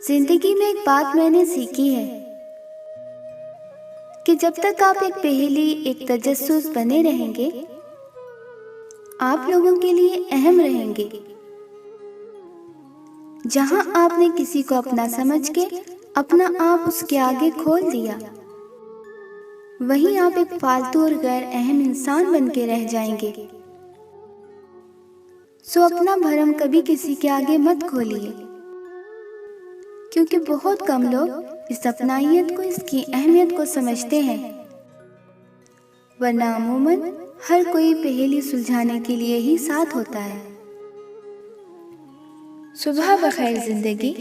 जिंदगी में एक बात मैंने सीखी है कि जब तक आप एक पहेली, एक तजस्सुस बने रहेंगे, आप लोगों के लिए अहम रहेंगे। जहां आपने किसी को अपना समझ के अपना आप उसके आगे खोल दिया, वहीं आप एक फालतू और गैर अहम इंसान बन के रह जाएंगे। सो अपना भरम कभी किसी के आगे मत खोलिए, क्योंकि बहुत कम लोग इस अपनाइयत को, इसकी अहमियत को समझते हैं। वरना अमूमन हर कोई पहेली सुलझाने के लिए ही साथ होता है। सुबह बखैर जिंदगी।